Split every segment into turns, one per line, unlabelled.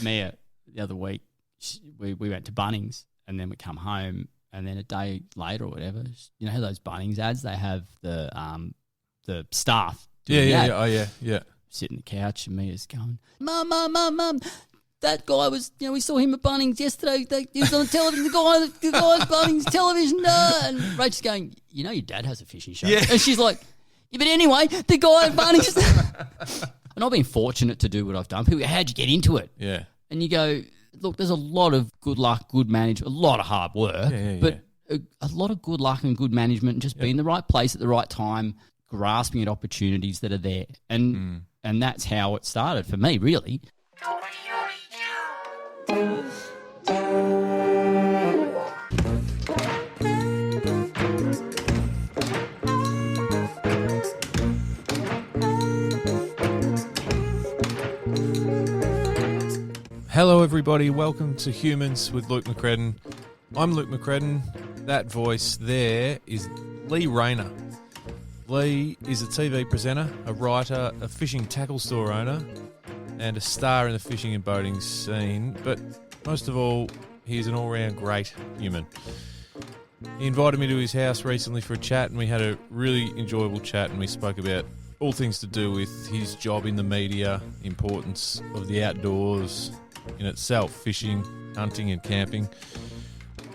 Mia, the other week, we went to Bunnings and then we come home and then a day later or whatever, you know how those Bunnings ads, they have the staff.
Yeah.
Sit on the couch and Mia's going, Mum, that guy was, we saw him at Bunnings yesterday. He was on the television, the guy at Bunnings television. And Rachel's going, your dad has a fishing show.
Yeah.
And she's like, yeah, but anyway, the guy at Bunnings. And I've been fortunate to do what I've done. People go, how'd you get into it?
Yeah.
And you go, look, there's a lot of good luck, good management, a lot of hard work, but a lot of good luck and good management and just being in the right place at the right time, grasping at opportunities that are there. And that's how it started for me, really.
Hello, everybody. Welcome to Humans with Luke McCredden. I'm Luke McCredden. That voice there is Rayner. Lee is a TV presenter, a writer, a fishing tackle store owner, and a star in the fishing and boating scene. But most of all, he's an all-round great human. He invited me to his house recently for a chat, and we had a really enjoyable chat, and we spoke about all things to do with his job in the media, importance of the outdoors in itself, fishing, hunting and camping.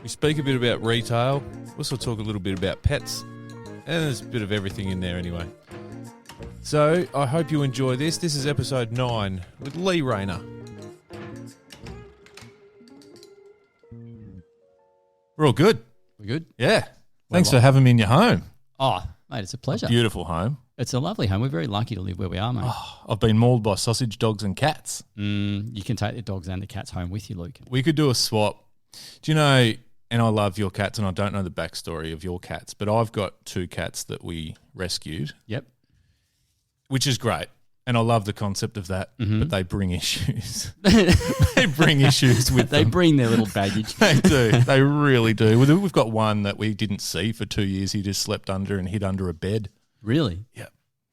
We speak a bit about retail. We also talk a little bit about pets. And there's a bit of everything in there anyway. So I hope you enjoy this. This is episode 9 with Rayner. We're all good.
We're good?
Yeah. Thanks for having me in your home.
Oh, mate, it's a pleasure.
Beautiful home.
It's a lovely home. We're very lucky to live where we are, mate.
Oh, I've been mauled by sausage dogs and cats.
You can take the dogs and the cats home with you, Luke.
We could do a swap. Do you know... And I love your cats, and I don't know the backstory of your cats, but I've got 2 cats that we rescued.
Yep.
Which is great. And I love the concept of that, but they bring issues. They bring issues with them.
They bring their little baggage.
They do. They really do. We've got one that we didn't see for 2 years. He just slept under and hid under a bed.
Really?
Yeah.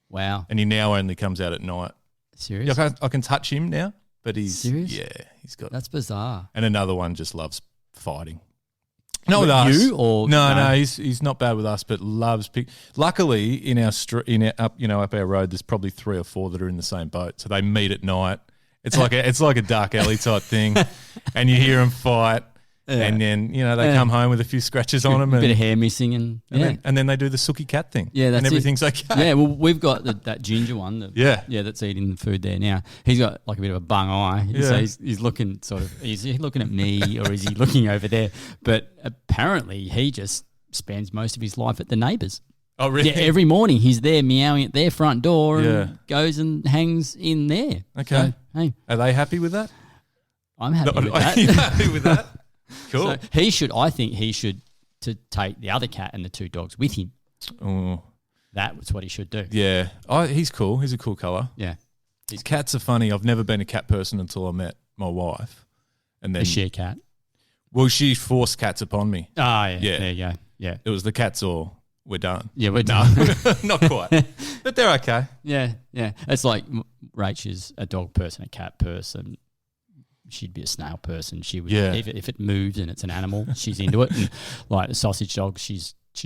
Wow.
And he now only comes out at night.
Serious?
I can touch him now, but he's...
Serious?
Yeah, he's got...
That's bizarre.
And another one just loves fighting. Not with us.
You or
no, he's not bad with us, but loves Luckily, in our up our road, there's probably 3 or 4 that are in the same boat, so they meet at night. It's like a dark alley type thing, and you hear them fight, and then they come home with a few scratches on them,
a bit of hair missing, and
then they do the sookie cat thing.
Yeah, that's
and everything's okay.
Yeah, well, we've got that ginger one. That's eating the food there now. He's got like a bit of a bung eye. So he's looking is he looking at me or is he looking over there? But apparently he just spends most of his life at the neighbours.
Oh, really?
Yeah, every morning he's there meowing at their front door and goes and hangs in there.
Okay.
So, hey,
are they happy with that?
I'm happy with that.
Are you happy with that? Cool.
So I think he should to take the other cat and the 2 dogs with him.
Oh.
That's what he should do.
Yeah. He's cool. He's a cool colour.
Yeah.
His cats are funny. I've never been a cat person until I met my wife. And then
Is she a cat?
Well, she forced cats upon me.
Oh, yeah. There you go. Yeah.
It was the cats or we're done.
Yeah, we're done.
Not quite. But they're okay.
Yeah. It's like Rach is a dog person, a cat person. She'd be a snail person. She would, if it moves and it's an animal, she's into it. And like the sausage dog, she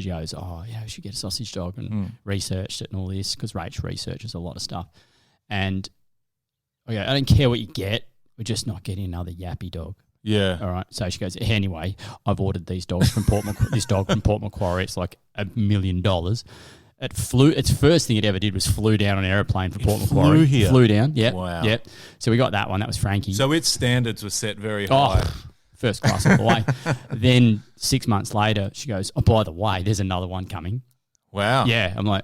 goes, oh yeah, we should get a sausage dog, and researched it and all this because Rach researches a lot of stuff. And I don't care what you get, we're just not getting another yappy dog.
Yeah.
All right. So she goes, anyway, I've ordered these dogs from this dog from Port Macquarie. It's like $1 million. It flew. Its first thing it ever did was flew down on an aeroplane for Port Macquarie.
Flew here.
Flew down. Yeah.
Wow.
Yep. So we got that one. That was Frankie.
So its standards were set very high.
First class all the way. Then 6 months later, she goes, oh, by the way, there's another one coming.
Wow.
Yeah. I'm like,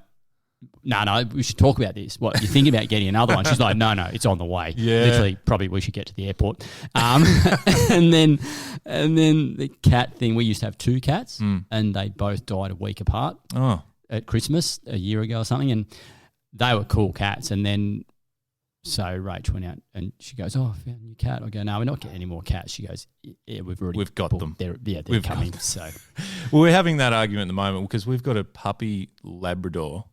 no, we should talk about this. What, you thinking about getting another one? She's like, no, it's on the way.
Yeah.
Literally, probably we should get to the airport. And then the cat thing, we used to have 2 cats and they both died a week apart.
Oh.
At Christmas a year ago or something, and they were cool cats. And then so Rach went out and she goes, oh, I found a new cat. I go, no, we're not getting any more cats. She goes, yeah, we've got them. They're coming. So
well, we're having that argument at the moment because we've got a puppy Labrador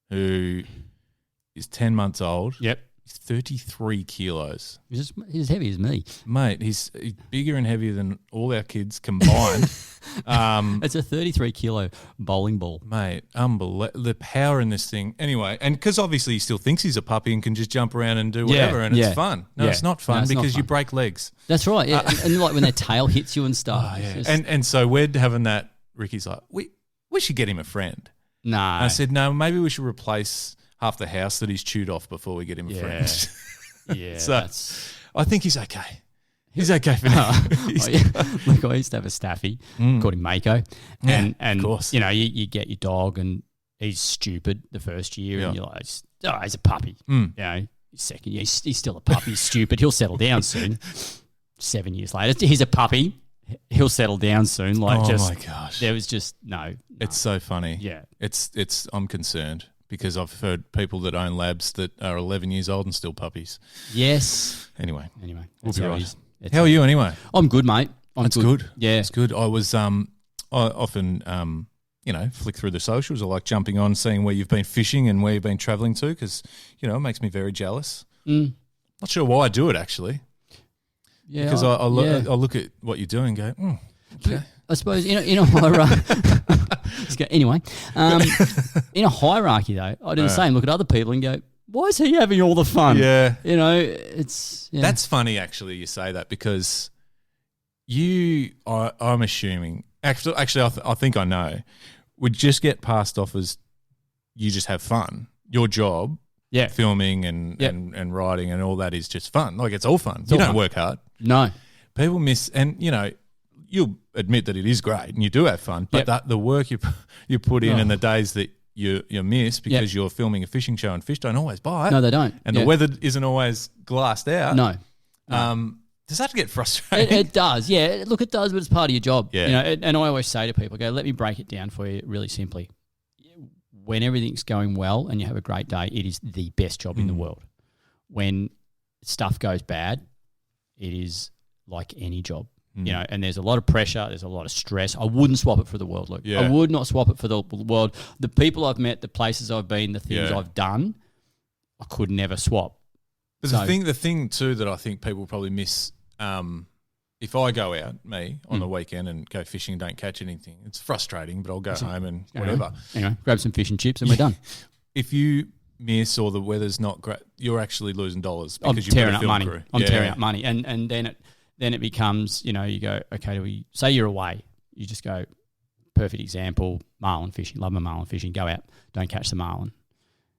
who is 10 months old.
Yep.
He's 33 kilos.
He's as heavy as me.
Mate, he's bigger and heavier than all our kids combined.
It's a 33-kilo bowling ball.
Mate, unbelievable. The power in this thing. Anyway, and because obviously he still thinks he's a puppy and can just jump around and do whatever, and it's fun. No, it's not fun because you break legs.
That's right. Yeah. And like when their tail hits you and stuff.
Oh, yeah. And so we're having that. Ricky's like, we should get him a friend.
No.
And I said, no, maybe we should replace half the house that he's chewed off before we get him a friend.
Yeah.
So I think he's okay. He's okay for now.
Look, I used to have a staffy called him Mako. And
of course.
You know, you get your dog and he's stupid the first year and you're like, oh, he's a puppy. You know, second year, he's still a puppy. He's stupid. He'll settle down soon. 7 years later, he's a puppy. He'll settle down soon. Like, my gosh. There was just no.
It's so funny.
Yeah.
It's I'm concerned because I've heard people that own labs that are 11 years old and still puppies.
Yes.
Anyway,
we'll
be right. How are you anyway?
I'm good, mate.
That's good.
Yeah.
It's good. I was I often flick through the socials. I like jumping on, seeing where you've been fishing and where you've been travelling to because, it makes me very jealous. Not sure why I do it actually. Yeah, because I look at what you're doing and go, okay.
I suppose in a hierarchy. Anyway, in a hierarchy though, I do the same. Look at other people and go, why is he having all the fun?
Yeah,
it's
that's funny actually. You say that because I'm assuming actually I think I know would just get passed off as you just have fun. Your job. Yeah, filming and writing and all that is just fun. Like it's all fun. You don't work hard.
No,
people miss, and you'll admit that it is great and you do have fun. But the work you put in and the days that you miss because you're filming a fishing show and fish don't always bite.
No, they don't.
And the weather isn't always glassed out.
No.
Does that get frustrating?
It does. Yeah, look, it does, but it's part of your job.
Yeah.
And I always say to people, let me break it down for you really simply. When everything's going well and you have a great day, it is the best job in the world. When stuff goes bad, it is like any job, and there's a lot of pressure, there's a lot of stress. I wouldn't swap it for the world, Luke. Yeah. I would not swap it for the world. The people I've met, the places I've been, the things I've done, I could never swap.
But the thing too that I think people probably miss, if I go out, on the weekend and go fishing and don't catch anything, it's frustrating, but I'll go home and whatever.
Anyway, grab some fish and chips and we're done.
If you miss or the weather's not great, you're actually losing dollars because
you've tearing up money. I'm tearing up money. And then it becomes, you go, okay, say you're away. You just go, perfect example, marlin fishing. Love my marlin fishing. Go out, don't catch the marlin.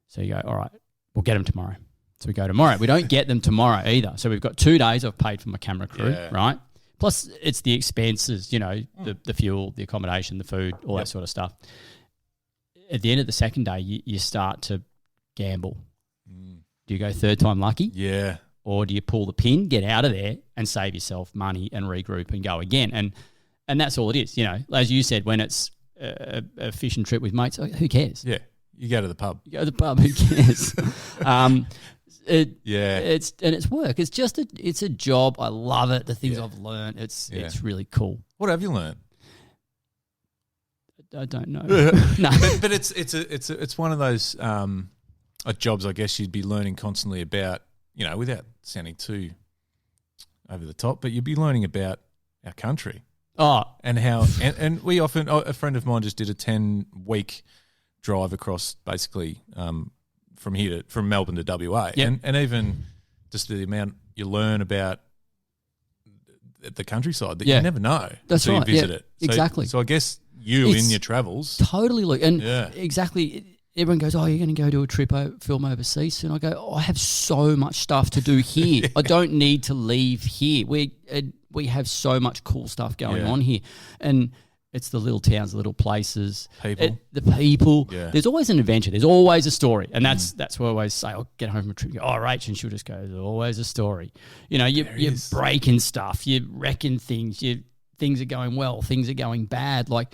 So you go, all right, we'll get them tomorrow. So we go tomorrow. We don't get them tomorrow either. So we've got 2 days I've paid for my camera crew, right? Plus, it's the expenses, the fuel, the accommodation, the food, all that sort of stuff. At the end of the second day, you start to gamble. Do you go third time lucky?
Yeah.
Or do you pull the pin, get out of there, and save yourself money and regroup and go again? And that's all it is. As you said, when it's a fishing trip with mates, who cares?
Yeah. You go to the pub.
You go to the pub, who cares? It's work. It's just it's a job. I love it. The things I've learned, it's really cool.
What have you learned?
I don't know.
No, but it's one of those jobs. I guess you'd be learning constantly about, without sounding too over the top, but you'd be learning about our country.
Oh,
and how and we often a friend of mine just did a 10-week drive across basically. From Melbourne to WA, and even just the amount you learn about the countryside that you never know until you visit it. So,
exactly.
So I guess in your travels,
totally look and exactly. Everyone goes, "Oh, you're going to go do a trip film overseas?" And I go, "Oh, I have so much stuff to do here. I don't need to leave here. We have so much cool stuff going on here, and." It's the little towns, the little places. The people. Yeah. There's always an adventure. There's always a story. And that's why I always say, I'll get home from a trip. Go, Rach, and she'll just go, there's always a story. You're breaking stuff. You're wrecking things. Things are going well. Things are going bad. Like,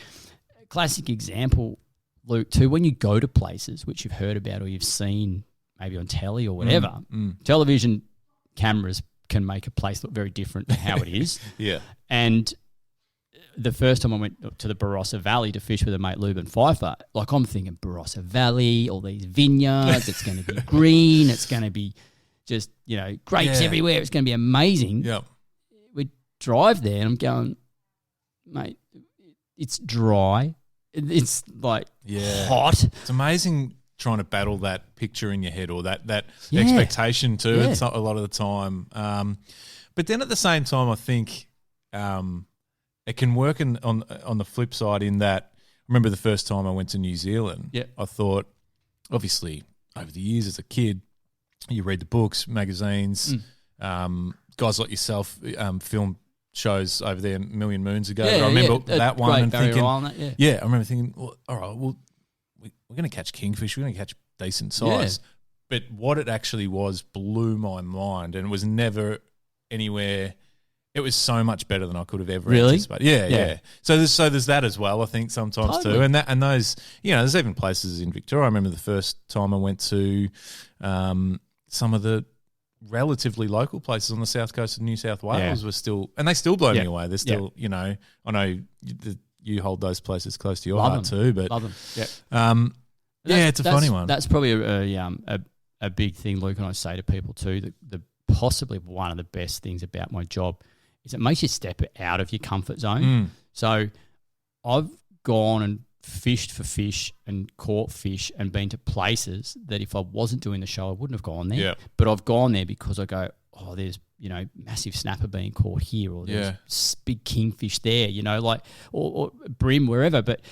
classic example, Luke, too, when you go to places which you've heard about or you've seen maybe on telly or whatever, television cameras can make a place look very different to how it is.
Yeah.
And the first time I went to the Barossa Valley to fish with a mate, Leuben Pfeiffer, like I'm thinking Barossa Valley, all these vineyards, it's going to be green, it's going to be, just, grapes everywhere. It's going to be amazing.
Yeah.
We drive there and I'm going, mate, it's dry. It's like hot.
It's amazing trying to battle that picture in your head or that expectation too.
Yeah.
It's not a lot of the time. But then at the same time, I think it can work on the flip side in that, I remember the first time I went to New Zealand, I thought, obviously, over the years as a kid, you read the books, magazines, guys like yourself film shows over there a million moons ago.
Yeah,
I remember that one and thinking,
I
remember thinking, well, all right, well, we're going to catch kingfish, we're going to catch decent size. Yeah. But what it actually was blew my mind, and it was never anywhere. It was so much better than I could have ever anticipated. Yeah. So there's that as well, I think, sometimes too. And those, there's even places in Victoria. I remember the first time I went to some of the relatively local places on the south coast of New South Wales were still, and they still blow me away. They're still, I know you hold those places close to your heart too, but
love them. Yeah,
it's a funny one.
That's probably a big thing, Luke, and I say to people too, that the possibly one of the best things about my job is it makes you step out of your comfort zone. So I've gone and fished for fish and caught fish and been to places that if I wasn't doing the show, I wouldn't have gone there. Yeah. But I've gone there because I go, oh, there's, massive snapper being caught here, or there's big kingfish there, or brim, wherever. But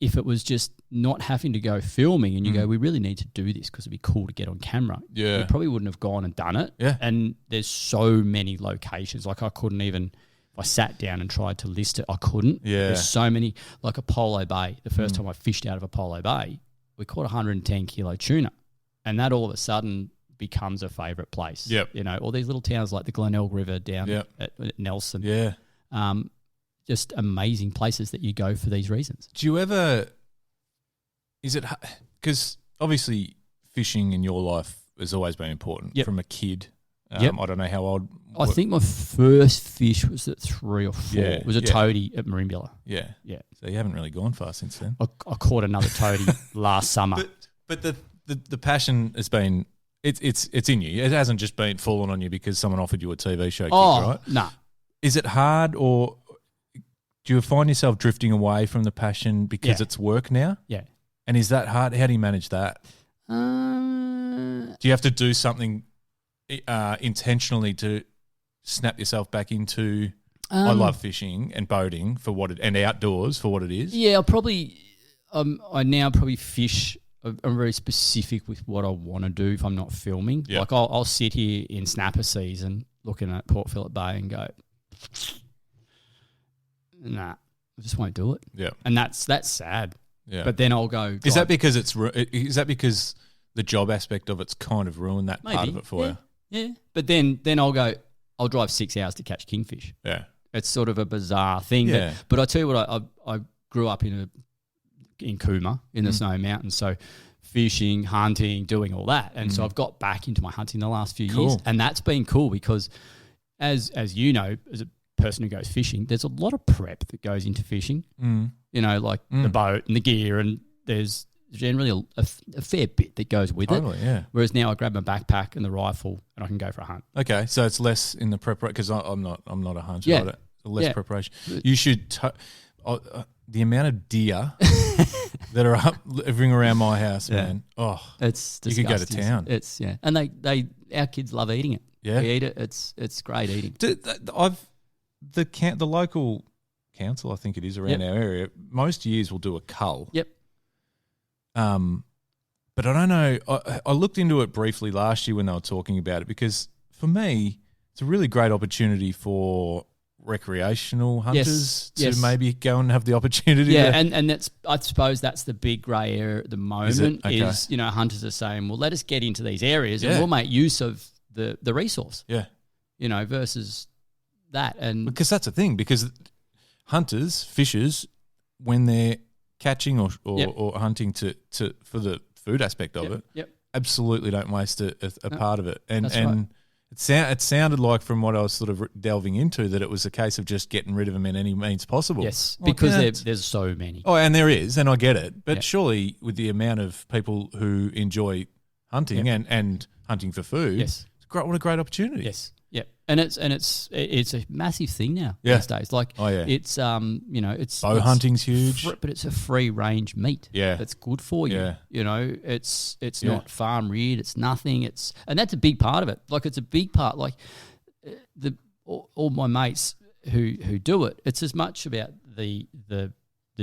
if it was just not having to go filming and you go, we really need to do this because it'd be cool to get on camera. Yeah. We probably wouldn't have gone and done it. Yeah. And there's so many locations. Like I couldn't even, if I sat down and tried to list it, I couldn't. Yeah. There's so many, like Apollo Bay. The first time I fished out of Apollo Bay, we caught 110 kilo tuna. And that all of a sudden becomes a favourite place. Yep. All these little towns like the Glenelg River down at Nelson. Yeah. Just amazing places that you go for these reasons.
Do you ever, because obviously fishing in your life has always been important from a kid. I don't know how old.
I think my first fish was at 3 or 4. It was a toadie at Marimbula. Yeah. Yeah.
So you haven't really gone far since then.
I caught another toadie last summer.
But the passion has been, it's in you. It hasn't just been fallen on you because someone offered you a TV show gig, right?
No. Nah.
Is it hard, or do you find yourself drifting away from the passion because it's work now?
Yeah.
And is that hard? How do you manage that? Do you have to do something intentionally to snap yourself back into I love fishing and boating and outdoors for what it is?
Yeah, I now probably fish. I'm very specific with what I want to do if I'm not filming. Yep. Like I'll sit here in snapper season looking at Port Phillip Bay and go, nah, I just won't do it. Yeah, and that's sad. Yeah, but then I'll go.
Is that because the job aspect of it's kind of ruined that part of it for you?
Yeah, but then I'll go. I'll drive 6 hours to catch kingfish. Yeah, it's sort of a bizarre thing. Yeah, but I tell you what, I grew up in Cooma in the Snowy Mountains, so fishing, hunting, doing all that, and so I've got back into my hunting the last few years, and that's been cool because, as you know, as a person who goes fishing, there's a lot of prep that goes into fishing. The boat and the gear, and there's generally a fair bit that goes with it. Yeah. Whereas now I grab my backpack and the rifle and I can go for a hunt.
Okay, so it's less in the preparation because I'm not a hunter. Yeah. Right? Less preparation. You should. The amount of deer that are up living around my house, man. Oh, it's disgusting. You could go to town.
It's and our kids love eating it. Yeah, we eat it. It's great eating.
The local council, I think it is around our area, most years will do a cull. Yep. But I don't know. I looked into it briefly last year when they were talking about it because for me, it's a really great opportunity for recreational hunters to maybe go and have the opportunity.
Yeah, and that's, I suppose that's the big grey area at the moment is hunters are saying, well, let us get into these areas and we'll make use of the resource. Yeah. Versus that. And
because that's the thing, because hunters, fishers, when they're catching or hunting for the food aspect of it, absolutely don't waste a part of it. And right. It sounded like from what I was sort of delving into that it was a case of just getting rid of them in any means possible.
Yes, because there's so many.
Oh, and there is, and I get it. But surely with the amount of people who enjoy hunting and hunting for food.
Yes.
What a great opportunity.
Yes. Yep. And it's a massive thing now these days. Like, it's it's
bow hunting's huge,
but it's a free range meat.
Yeah,
that's good for you.
Yeah.
It's not farm reared. It's nothing. And that's a big part of it. Like, it's a big part. Like, all my mates who do it, it's as much about the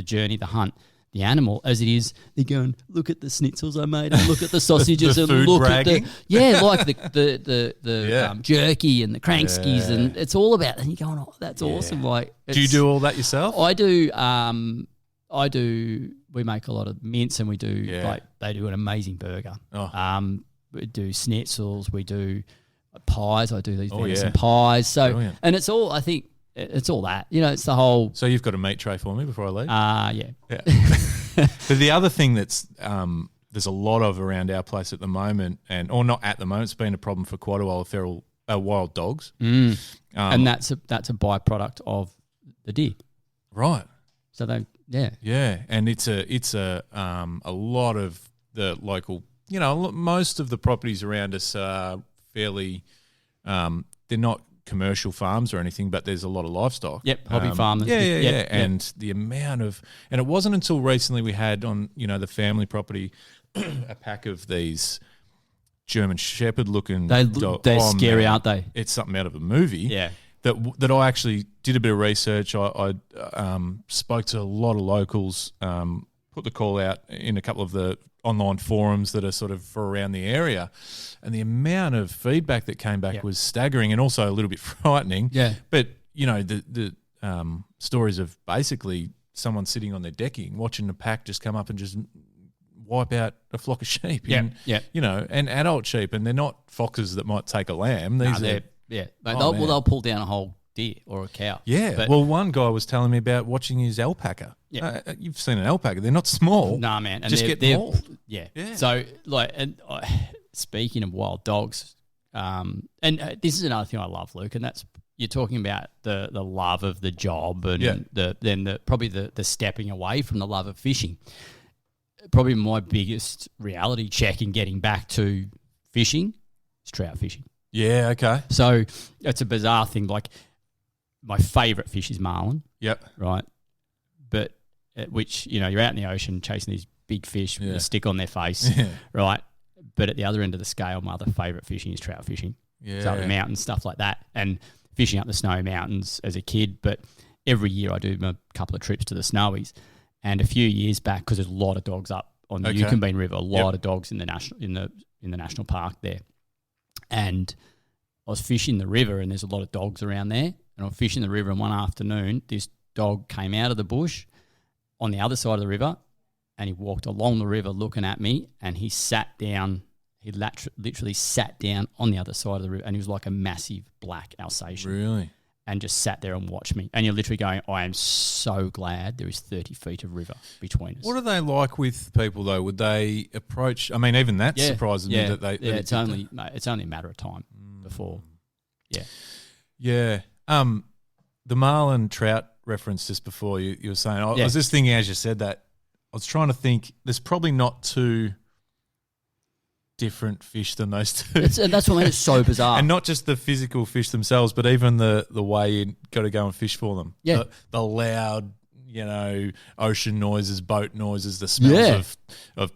journey, the hunt, the animal, as it is they're going, look at the schnitzels I made, and look at the sausages,
the
and
food
look
bragging.
at like the jerky and the crankskis, and it's all about. And you're going, oh, that's awesome. Like,
do you do all that yourself?
I do. We make a lot of mince, and we do like they do an amazing burger. We do schnitzels. We do pies. I do these venison pies. So brilliant. And it's all. I think. It's all that, it's the whole.
So you've got a meat tray for me before I leave?
Yeah.
But the other thing that's there's a lot of around our place at the moment, or not at the moment, it's been a problem for quite a while, wild dogs.
And that's a byproduct of the deer.
Right.
So they,
Yeah, and it's a lot of the local, most of the properties around us are fairly, they're not commercial farms or anything, but there's a lot of livestock.
Yep, hobby farmers.
Yeah. And the amount of, and it wasn't until recently we had on, the family property a pack of these German Shepherd looking dogs.
They're scary, aren't they?
It's something out of a movie.
Yeah.
That I actually did a bit of research. I spoke to a lot of locals, put the call out in a couple of the online forums that are sort of for around the area, and the amount of feedback that came back was staggering and also a little bit frightening.
Yeah.
But, the stories of basically someone sitting on their decking watching the pack just come up and just wipe out a flock of sheep. And adult sheep, and they're not foxes that might take a lamb.
They'll pull down a whole deer or a cow.
Yeah.
But,
one guy was telling me about watching his alpaca. Yeah. You've seen an alpaca. They're not small.
Nah, man. And
just get mauled.
Yeah. So, speaking of wild dogs, and this is another thing I love, Luke, and that's, you're talking about the love of the job and probably the stepping away from the love of fishing. Probably my biggest reality check in getting back to fishing is trout fishing.
Yeah, okay.
So it's a bizarre thing. Like, my favourite fish is marlin.
Yep.
Right. But which, you're out in the ocean chasing these big fish with a stick on their face. Yeah. Right. But at the other end of the scale, my other favourite fishing is trout fishing. Yeah. So up the mountains, stuff like that. And fishing up the Snowy Mountains as a kid. But every year I do a couple of trips to the Snowies. And a few years back, because there's a lot of dogs up on the Yukonbean River, a lot of dogs in the national park there. And I was fishing the river, and there's a lot of dogs around there. And I'm fishing the river, and one afternoon, this dog came out of the bush on the other side of the river, and he walked along the river looking at me, and he sat down. He literally sat down on the other side of the river, and he was like a massive black Alsatian.
Really?
And just sat there and watched me. And you're literally going, I am so glad there is 30 feet of river between us.
What are they like with people, though? Would they approach? I mean, even that surprises me that they.
Yeah, it's only a matter of time before. Yeah.
Yeah. The marlin trout reference just before you were saying, I was just thinking as you said that, I was trying to think, there's probably not too different fish than those two.
And that's what made it so bizarre.
And not just the physical fish themselves, but even the way you got to go and fish for them.
Yeah.
The loud, ocean noises, boat noises, the smells of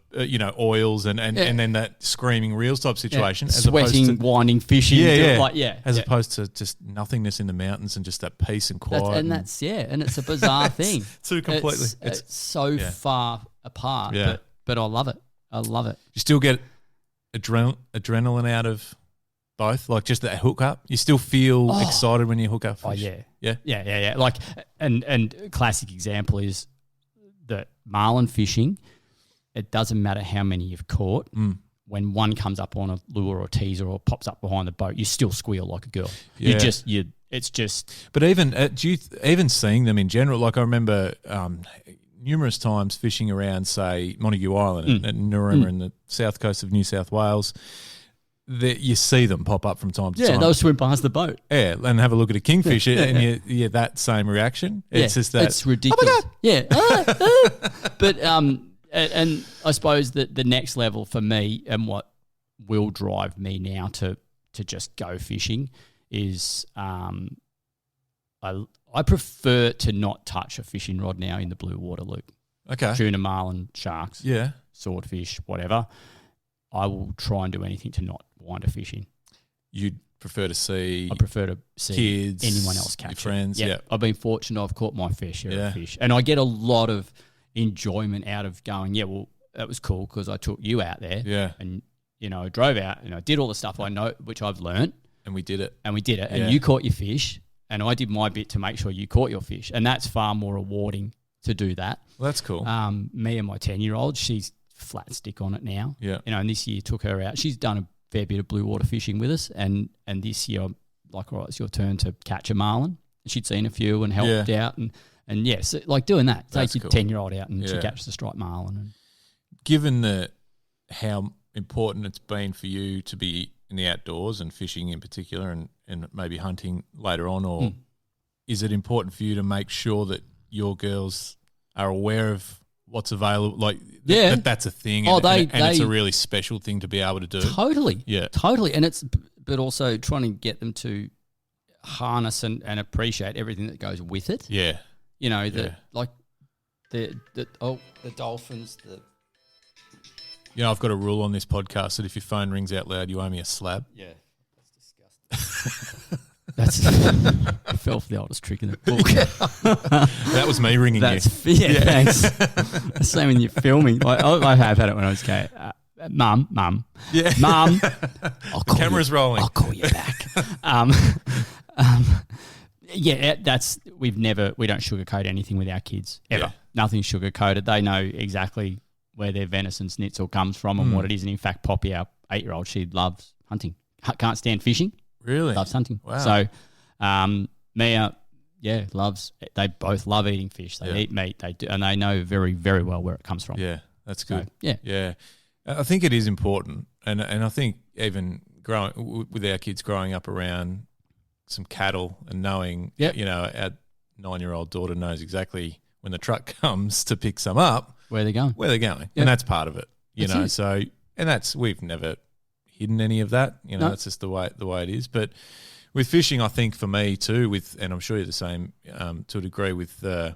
oils and then that screaming reels type situation. As
sweating, winding, fishing.
As opposed to just nothingness in the mountains and just that peace and quiet.
And it's a bizarre thing.
Too completely.
It's so far apart, but I love it. I love it.
You still get adrenaline out of both, like just that hook up. You still feel excited when you hook up fish.
Yeah. Like, and classic example is that marlin fishing. It doesn't matter how many you've caught. When one comes up on a lure or teaser or pops up behind the boat, you still squeal like a girl.
Yeah.
It's just.
But even seeing them in general, like I remember numerous times fishing around, say, Montague Island and Narooma in the south coast of New South Wales, that you see them pop up from time to time.
Yeah, they'll swim past the boat.
Yeah, and have a look at a kingfish and you that same reaction. It's just that.
It's ridiculous. Oh my God. Yeah. But and I suppose that the next level for me and what will drive me now to just go fishing is I prefer to not touch a fishing rod now in the blue water, Luke.
Okay.
Tuna, marlin, sharks,
Yeah.
swordfish, whatever. I will try and do anything to not wind a fish in.
You'd prefer to see
I prefer to see
kids,
anyone else catch
your friends.
it.
Yeah.
I've been fortunate. I've caught my fair share
Yeah.
of fish. And I get a lot of enjoyment out of going, yeah, well, that was cool because I took you out there.
Yeah.
And, I drove out and I did all the stuff I know, which I've learned.
And we did it.
And
Yeah.
And you caught your fish and I did my bit to make sure you caught your fish. And that's far more rewarding to do that.
Well, that's cool.
Me and my 10-year-old, she's flat stick on it now.
Yeah.
And this year took her out. She's done a fair bit of blue water fishing with us. And this year, I'm like, all right, it's your turn to catch a marlin. She'd seen a few and helped out. And yes, like doing that. Take your 10-year-old out and she catches the striped marlin. And
given how important it's been for you to be in the outdoors and fishing in particular and maybe hunting later on, or is it important for you to make sure that your girls are aware of what's available? Like that's a thing and it's a really special thing to be able to do.
Totally.
Yeah.
Totally. And but also trying to get them to harness and appreciate everything that goes with it.
Yeah.
The dolphins,
I've got a rule on this podcast that if your phone rings out loud, you owe me a slab.
Yeah, that's disgusting. I fell for the oldest trick in the book.
That was me ringing you.
Thanks. Same when you're filming. I have had it when I was a kid. Mum.
Yeah.
Mum.
The camera's rolling.
I'll call you back. We don't sugarcoat anything with our kids ever.
Yeah.
Nothing's sugarcoated. They know exactly where their venison schnitzel comes from and what it is. And in fact, Poppy, our 8-year-old, she loves hunting. Can't stand fishing.
Really?
Loves hunting.
Wow.
So Mia, loves. They both love eating fish. They eat meat. They do, and they know very, very well where it comes from.
Yeah, that's good.
So,
yeah. I think it is important, and I think even growing with our kids growing up around some cattle and knowing, our 9-year-old daughter knows exactly when the truck comes to pick some up.
Where they're going.
And that's part of it,
That's it.
So, and we've never hidden any of that, That's just the way it is. But with fishing, I think for me too, and I'm sure you're the same to a degree with not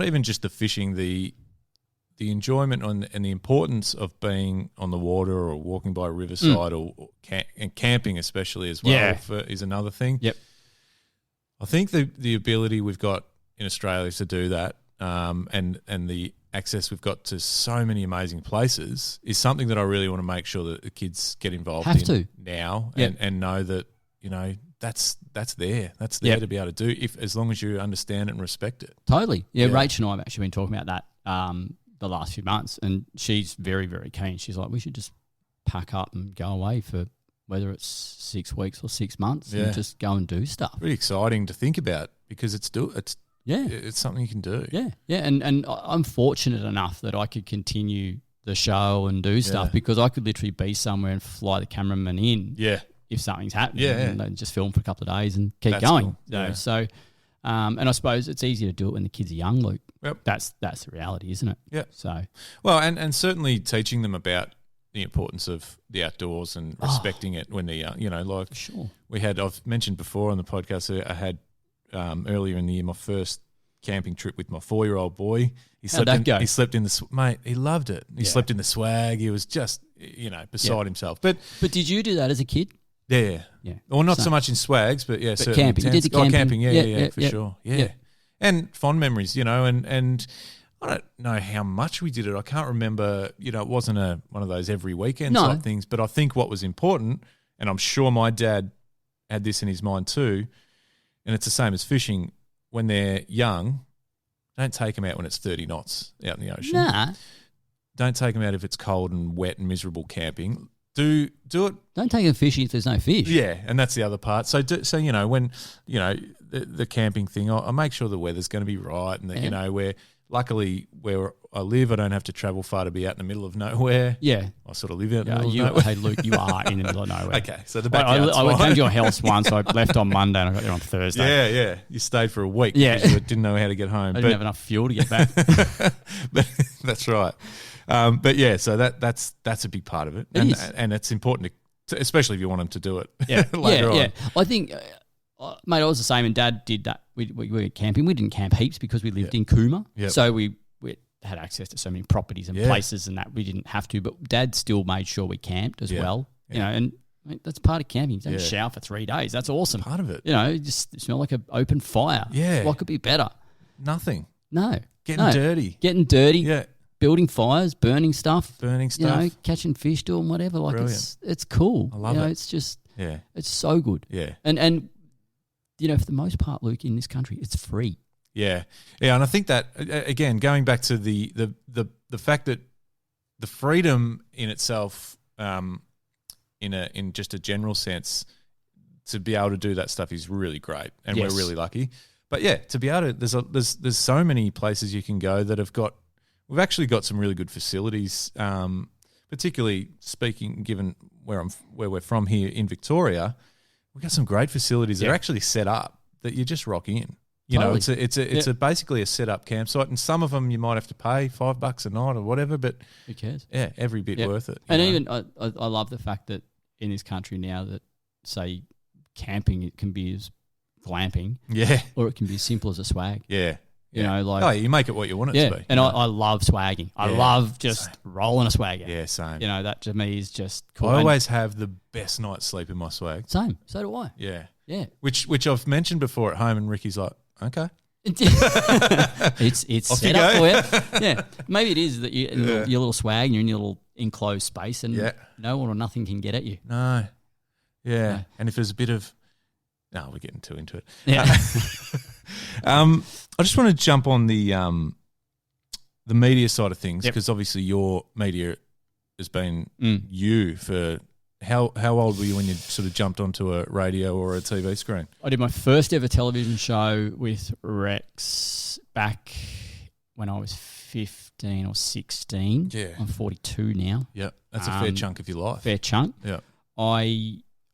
even just the fishing, the enjoyment and the importance of being on the water or walking by a riverside and camping especially as well is another thing.
Yep.
I think the ability we've got in Australia to do that, and the access we've got to so many amazing places is something that I really want to make sure that the kids get involved in now and know that, that's there. That's there to be able to do as long as you understand it and respect it.
Totally. Yeah, Rach and I have actually been talking about that the last few months, and she's very, very keen. She's like, we should just pack up and go away for whether it's 6 weeks or 6 months and just go and do stuff.
Really exciting to think about because it's something you can do.
Yeah, and I'm fortunate enough that I could continue the show and do stuff because I could literally be somewhere and fly the cameraman in if something's happening and then just film for a couple of days and keep going.
Cool.
So, and I suppose it's easier to do it when the kids are young, Luke.
Yep.
That's the reality, isn't it?
Yeah.
So,
well, and certainly teaching them about the importance of the outdoors and respecting it when they're young.
Sure.
I've mentioned before on the podcast, I had earlier in the year my first camping trip with my 4-year-old boy.
How'd that go?
He slept in mate. He loved it. He slept in the swag. He was just beside himself. But
did you do that as a kid?
Yeah. Well, not so much in swags, but
certainly camping. You did the camping.
Camping. Yeah, for sure. Yeah. And fond memories, and I don't know how much we did it. I can't remember. It wasn't one of those every weekend type things. But I think what was important, and I'm sure my dad had this in his mind too, and it's the same as fishing. When they're young, don't take them out when it's 30 knots out in the ocean.
Nah.
Don't take them out if it's cold and wet and miserable camping. Do it.
Don't take them fishing if there's no fish.
Yeah, and that's the other part. So when the camping thing, I make sure the weather's going to be right, and that where luckily where I live, I don't have to travel far to be out in the middle of nowhere.
Yeah,
I sort of live out in the middle of nowhere.
Hey, Luke, you are in the middle of nowhere.
Okay, so the backyard's
I came to your house once. I left on Monday and I got there on Thursday.
Yeah. You stayed for a week.
Yeah,
because you didn't know how to get home.
I didn't have enough fuel to get back.
But that's right. But yeah, so that's a big part of it, and it's important to, especially if you want them to do it.
Yeah,
later on.
Yeah. I think, mate, I was the same, and Dad did that. We were camping. We didn't camp heaps because we lived in Cooma, so we had access to so many properties and places, and that we didn't have to. But Dad still made sure we camped as well. You know, and mate, that's part of camping. You don't shower for 3 days. That's awesome.
Part of it.
You know, just smell like an open fire.
Yeah.
What could be better?
Nothing.
No.
Getting dirty.
Getting dirty.
Yeah.
Building fires, burning stuff.
You know,
catching fish, doing whatever. Like it's cool.
I love it.
It's just it's so good.
Yeah.
And you know, for the most part, Luke, in this country, it's free.
Yeah. Yeah, and I think that again, going back to the fact that the freedom in itself, in just a general sense, to be able to do that stuff is really great, and we're really lucky. But yeah, to be able to, there's so many places you can go that we've actually got some really good facilities. Particularly speaking, given where we're from here in Victoria, we've got some great facilities that are actually set up that you just rock in. You know, it's basically a set up campsite, and some of them you might have to pay $5 a night or whatever, but
who cares?
Yeah, every bit worth it.
And even I love the fact that in this country now that, say, camping, it can be as glamping, or it can be as simple as a swag.
Yeah.
You know, like
you make it what you want it to be.
And I love swagging. I love just rolling a swag out.
Yeah, same.
You know, that to me is just cool.
I always have the best night's sleep in my swag.
Same. So do I.
Yeah.
Yeah.
Which I've mentioned before at home, and Ricky's like, okay.
It's set up for you. Yeah. Maybe it is that you your little swag and you're in your little enclosed space, and no one or nothing can get at you.
No. Yeah. No. And if there's a bit of we're getting too into it.
Yeah.
I just want to jump on the media side of things, because obviously your media has been you for how old were you when you sort of jumped onto a radio or a TV screen?
I did my first ever television show with Rex back when I was 15 or 16.
Yeah.
I'm 42 now.
Yeah. That's a fair chunk of your life.
Fair chunk.
Yeah.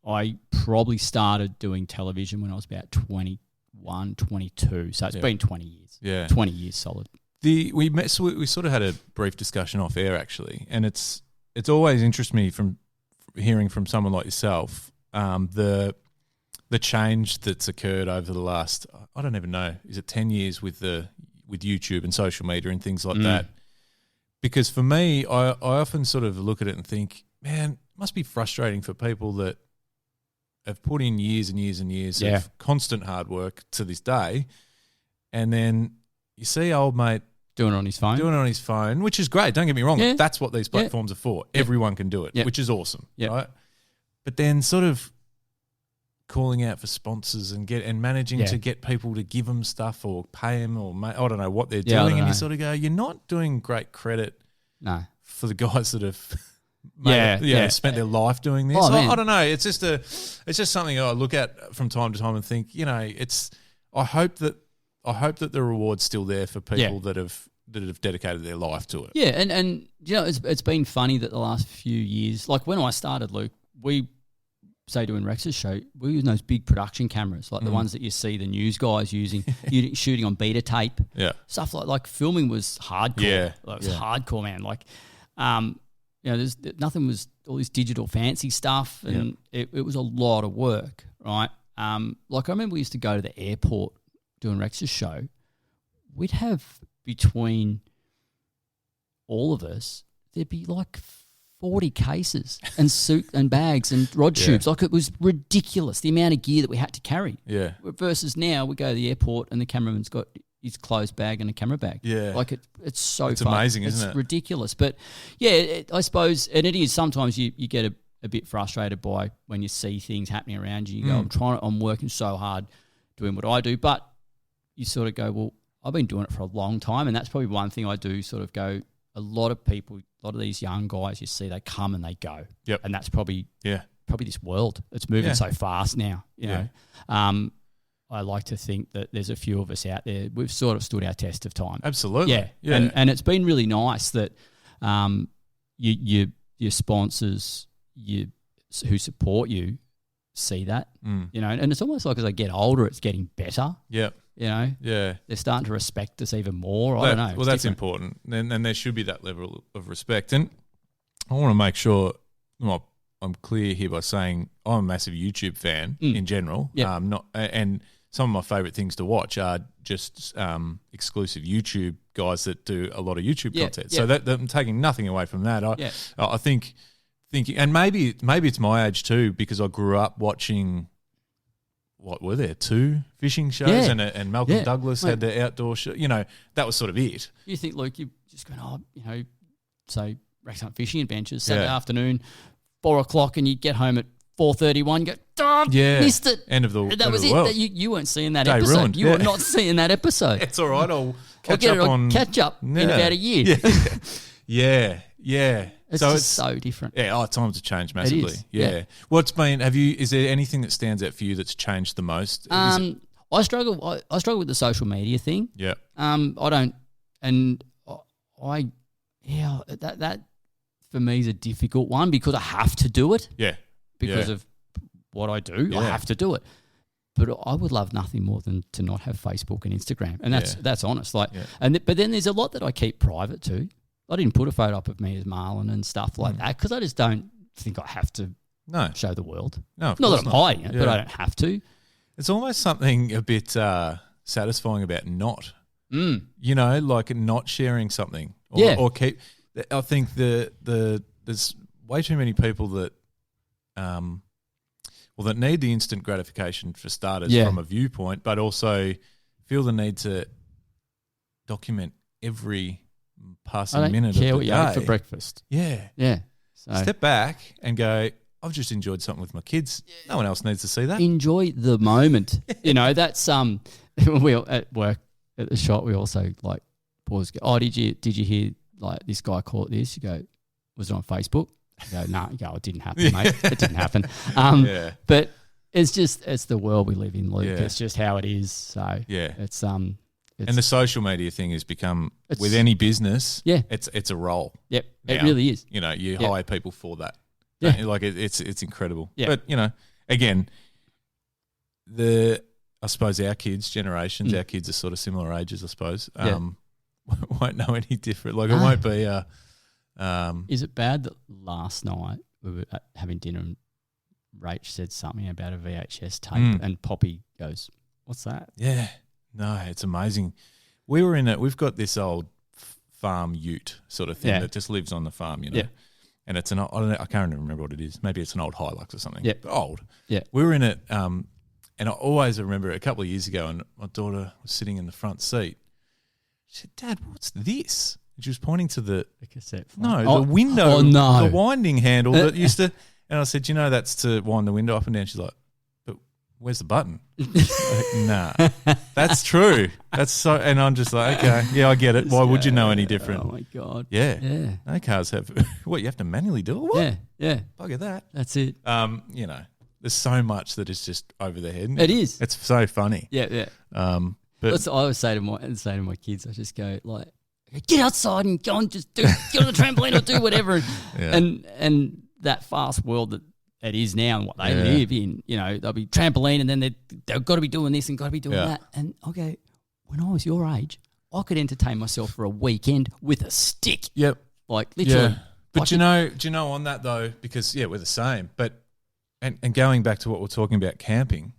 I probably started doing television when I was about 21, 22. So it's been 20 years.
Yeah.
20 years solid.
We sort of had a brief discussion off air, actually, and it's always interested me from hearing from someone like yourself, the change that's occurred over the last, I don't even know, is it 10 years with YouTube and social media and things like that? Because for me, I often sort of look at it and think, man, it must be frustrating for people that have put in years and years and years of constant hard work to this day, and then you see old mate
doing it on his phone,
which is great. Don't get me wrong. Yeah. That's what these platforms are for. Yeah. Everyone can do it, which is awesome. Yeah. Right? But then sort of calling out for sponsors and managing to get people to give them stuff or pay them, or I don't know what they're doing, and you sort of go, you're not doing great credit for the guys that have spent their life doing this. I don't know. It's just something I look at from time to time and think, you know, I hope that the reward's still there for people that have dedicated their life to it.
Yeah, and you know, it's been funny that the last few years, like when I started, Luke, we say doing Rex's show, we use those big production cameras, like the ones that you see the news guys using, shooting on beta tape.
Yeah.
Stuff like filming was hardcore. Yeah. Like, it was hardcore, man. Like, you know, nothing was all this digital fancy stuff, and it was a lot of work, right? Like I remember we used to go to the airport doing Rex's show. We'd have between all of us, there'd be like 40 cases and suit and bags and rod tubes. Like it was ridiculous, the amount of gear that we had to carry. Yeah. Versus now we go to the airport and the cameraman's got his clothes bag and a camera bag. Yeah. Like it's so
it's fun. Amazing, isn't it?
It's ridiculous. But yeah, I suppose, and it is, sometimes you get a bit frustrated by when you see things happening around you. You go, I'm working so hard doing what I do. But you sort of go, well, I've been doing it for a long time. And that's probably one thing I do sort of go, a lot of people, a lot of these young guys you see, they come and they go. Yep. And that's probably this world. It's moving so fast now, you know. I like to think that there's a few of us out there, we've sort of stood our test of time.
Absolutely.
Yeah. And it's been really nice that your sponsors who support you see that, you know, and it's almost like as I get older, it's getting better.
Yeah.
know, they're starting to respect us even more. I don't know.
Well, that's important, and there should be that level of respect. And I want to make sure I'm clear here by saying I'm a massive YouTube fan in general. And some of my favourite things to watch are just exclusive YouTube guys that do a lot of YouTube content. So that I'm taking nothing away from that. I think, and maybe it's my age too, because I grew up watching. What were there? 2 fishing shows, and Malcolm Douglas had the outdoor show. You know, that was sort of it.
You think, Luke, you just going, say Wrexham Fishing Adventures Saturday afternoon, 4 o'clock, and you'd get home at 4:31. You go, missed it.
End of the
that was
it.
That you weren't seeing that
Day
episode.
Ruined.
You were not seeing that episode.
It's all right. I'll catch up
in about a year.
Yeah.
It's just so different.
Yeah, times have changed massively.
It
is. Is there anything that stands out for you that's changed the most?
I struggle with the social media thing.
Yeah.
That for me is a difficult one because I have to do it.
Yeah.
Because of what I do, I have to do it. But I would love nothing more than to not have Facebook and Instagram, and that's honest. But then there's a lot that I keep private too. I didn't put a photo up of me as Marlon and stuff like that because I just don't think I have to show the world.
No,
not that I'm hiding it, but I don't have to.
It's almost something a bit satisfying about not, like not sharing something. Or keep. I think there's way too many people that, that need the instant gratification for starters from a viewpoint, but also feel the need to document every passing minute of the day.
I don't care what you had for breakfast.
Yeah. So step back and go, I've just enjoyed something with my kids. No one else needs to see that.
Enjoy the moment. That's we at work at the shop we also like pause. Go, did you hear like this guy call it this? You go, was it on Facebook? You go, no. You go, it didn't happen, mate. It didn't happen. But it's the world we live in, Luke. Yeah. It's just how it is. So it's
and the social media thing has become, with any business, it's a role.
Yep,
now.
It really is.
You hire people for that.
Yeah.
Like it's incredible.
Yeah.
But, again, I suppose our kids' generations, our kids are sort of similar ages, I suppose, won't know any different. Like it won't be
Is it bad that last night we were having dinner and Rach said something about a VHS tape and Poppy goes, what's that?
Yeah. No, it's amazing. We've got this old farm ute sort of thing that just lives on the farm,
Yeah.
And it's I can't even remember what it is. Maybe it's an old Hilux or something.
Yeah.
Old.
Yeah.
We were in it, and I always remember a couple of years ago, and my daughter was sitting in the front seat. She said, Dad, what's this? And she was pointing to the
cassette.
The window.
Oh, no.
The winding handle that used to. And I said, that's to wind the window up and down. She's like, where's the button? Nah, that's true. That's so, and I'm just like, okay, yeah, I get it. Why would you know any different?
Oh my God.
Yeah. No cars have, you have to manually do it? What?
Yeah.
Bugger that.
That's it.
There's so much that is just over the head.
It is.
It's so funny.
Yeah.
But
I always say to my kids, I just go like, get outside and go and just get on the trampoline or do whatever. And that fast world that it is now and what they live in, they'll be trampoline and then they've got to be doing this and got to be doing that. And I'll go, when I was your age, I could entertain myself for a weekend with a stick.
Yep.
Like literally.
Yeah. But do you know on that though, because we're the same, but and going back to what we're talking about camping,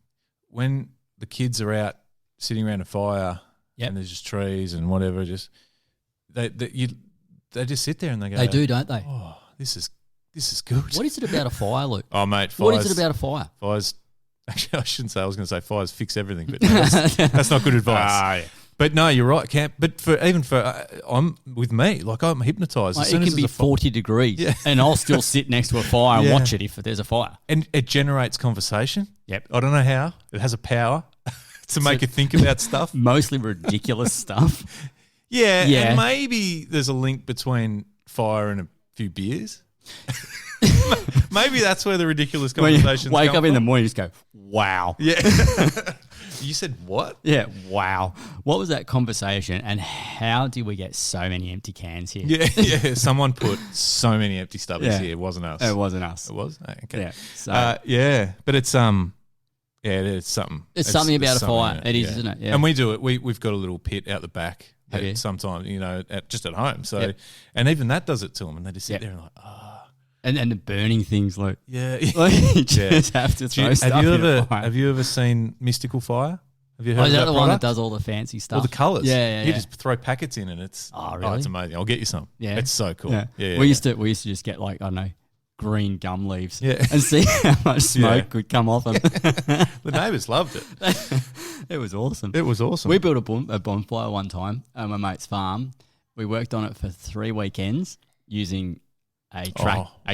when the kids are out sitting around a fire and there's just trees and whatever, just they just sit there and they go,
they do, don't they?
Oh, this is good.
What is it about a fire, Luke?
Oh, mate,
what is it about a fire?
Fires, actually, I shouldn't say. I was going to say fires fix everything, but no, that's not good advice. But no, you're right, Camp. But I'm with me, like I'm hypnotised.
Like, it can be 40 degrees, and I'll still sit next to a fire and watch it if there's a fire.
And it generates conversation.
Yep.
I don't know how. It has a power to make you think about stuff.
Mostly ridiculous stuff.
Yeah, and maybe there's a link between fire and a few beers. Maybe that's where the ridiculous conversations
wake
come
up in
from.
the morning and just go, wow.
Yeah. You said what?
Yeah, wow. What was that conversation and how did we get so many empty cans here?
Yeah. Someone put so many empty stubbies here. It wasn't us.
It wasn't us.
It was? Oh, okay.
Yeah. So.
But it's Yeah, it's something.
It's something about a fire. It is, isn't it? Yeah.
And we do it. We've got a little pit out the back.
Have you?
Sometimes, just at home. So, and even that does it to them, and they just sit there and like,
And the burning things, like
yeah,
you just have to throw stuff in the fire.
Have you ever seen Mystical Fire? Have you heard
is
of
that the
product?
one that does all the fancy stuff?
All the colours.
Yeah.
You just throw packets in, and it's
really?
It's amazing. I'll get you some.
Yeah,
it's so cool.
Yeah. We used to just get like, I don't know, green gum leaves.
Yeah.
And see how much smoke could come off them.
The neighbours loved it.
It was awesome.
It was awesome.
We built a bonfire one time at my mate's farm. We worked on it for 3 weekends using a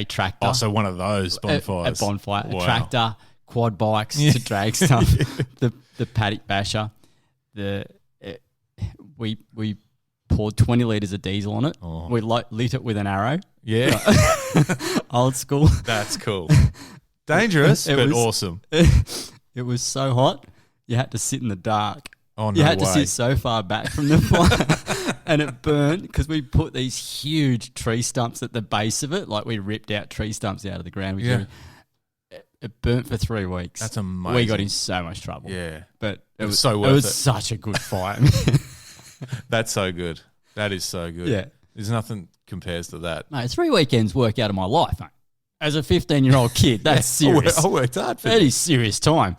tractor.
Oh, so one of those bonfires.
A bonfire.
Wow.
A tractor, quad bikes to drag stuff, the paddock basher. We poured 20 litres of diesel on it.
Oh.
We lit it with an arrow.
Yeah.
Old school.
That's cool. Dangerous, but awesome.
It was so hot, you had to sit in the dark.
Oh, no
You had
way.
to sit so far back from the fire. And it burned because we put these huge tree stumps at the base of it. Like we ripped out tree stumps out of the ground. It burnt for 3 weeks.
That's amazing.
We got in so much trouble.
Yeah.
But it was
so worth it.
It was such a good fire.
That's so good. That is so good.
Yeah.
There's nothing compares to that.
Mate, 3 weekends work out of my life, mate. As a 15-year-old kid, that's serious.
I worked hard for
that. That is serious time.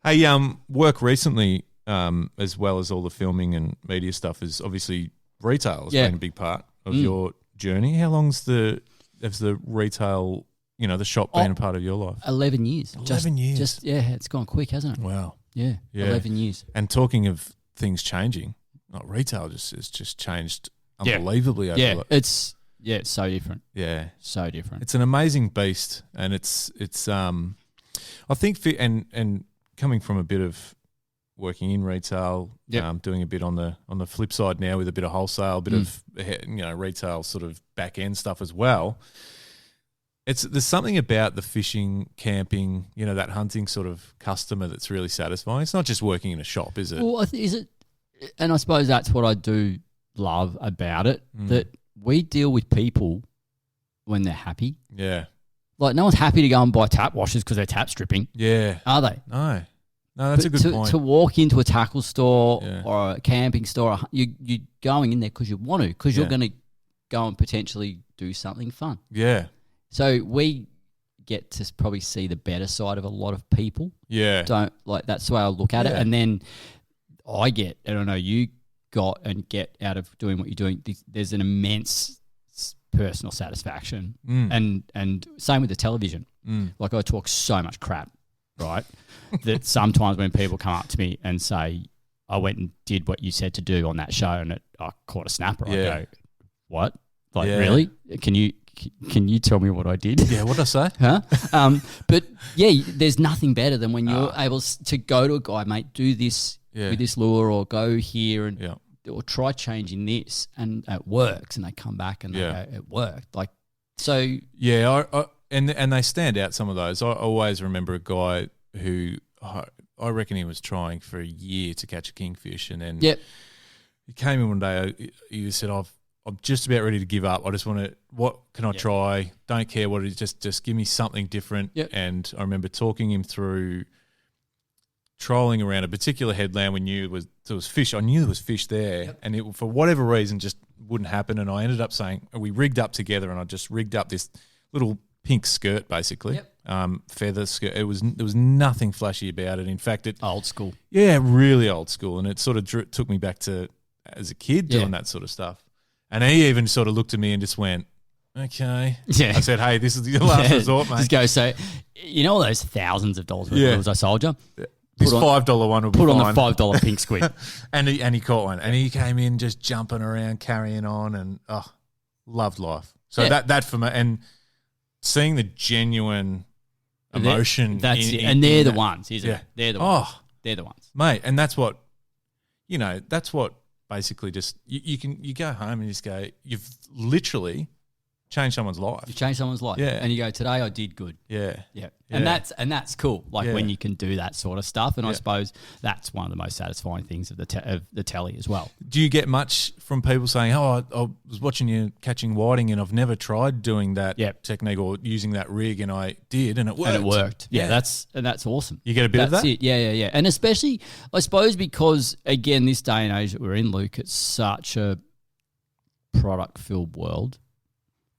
Hey, work recently, as well as all the filming and media stuff, is obviously retail has been a big part of your journey. How long's the retail, the shop been a part of your life?
11 years.
11 years.
It's gone quick, hasn't it?
Wow.
Yeah. 11 years.
And talking of things changing, not retail has just changed unbelievably over
It's so different.
Yeah.
So different.
It's an amazing beast, and it's I think and coming from a bit of working in retail, doing a bit on the flip side now with a bit of wholesale, a bit of retail sort of back end stuff as well. There's something about the fishing, camping, that hunting sort of customer that's really satisfying. It's not just working in a shop, is it?
Well, is it? And I suppose that's what I do love about it, that we deal with people when they're happy.
Yeah.
Like no one's happy to go and buy tap washers because they're tap stripping.
Yeah.
Are they?
No, that's a good point.
To walk into a tackle store or a camping store, you're going in there because you want to, because you're going to go and potentially do something fun.
Yeah.
So we get to probably see the better side of a lot of people.
Yeah.
That's the way I look at it. And then I don't know, you got and get out of doing what you're doing, there's an immense personal satisfaction. And same with the television. Like I talk so much crap, right? That sometimes when people come up to me and say, I went and did what you said to do on that show and I caught a snapper, I go, what? Like, really? Can you tell me what I did?
Yeah, what did I say?
Huh? But there's nothing better than when you're able to go to a guy, mate, do this with this lure, or go here and or try changing this, and it works, and they come back and they go, it worked. Like, so
and they stand out, some of those. I always remember a guy who I reckon he was trying for a year to catch a kingfish, and then he came in one day. He said, I'm just about ready to give up. I just want to, what can I try? Don't care what it is, just give me something different. Yep. And I remember talking him through trolling around a particular headland. We knew there was fish. I knew there was fish there. And it, for whatever reason, just wouldn't happen. And I ended up saying, we rigged up together, and I just rigged up this little pink skirt, basically. Feather skirt. There was nothing flashy about it. In fact,
old school.
Yeah, really old school. And it sort of took me back to as a kid doing that sort of stuff. And he even sort of looked at me and just went, okay. Yeah. I said, hey, this is your last resort, mate.
Just go, so, you know all those thousands of dollars worth I sold you?
This $5 one would be fine.
Put on the $5 pink squid.
and he caught one. And he came in just jumping around, carrying on, and loved life. So that for me, and seeing the genuine emotion.
And they're the ones, isn't it? They're the ones. They're the ones.
Mate, and that's what basically just you go home and you just go, you've literally change someone's life.
You change someone's life.
Yeah.
And you go, today I did good.
Yeah.
Yeah.
Yeah.
And that's cool. Like when you can do that sort of stuff. And I
Yeah.
suppose that's one of the most satisfying things of the telly as well.
Do you get much from people saying, "Oh, I was watching you catching whiting, and I've never tried doing that technique or using that rig, and I did, and it worked."
And it worked. Yeah, that's awesome.
You get a bit of that?
That's it. Yeah. And especially, I suppose, because again, this day and age that we're in, Luke, it's such a product-filled world,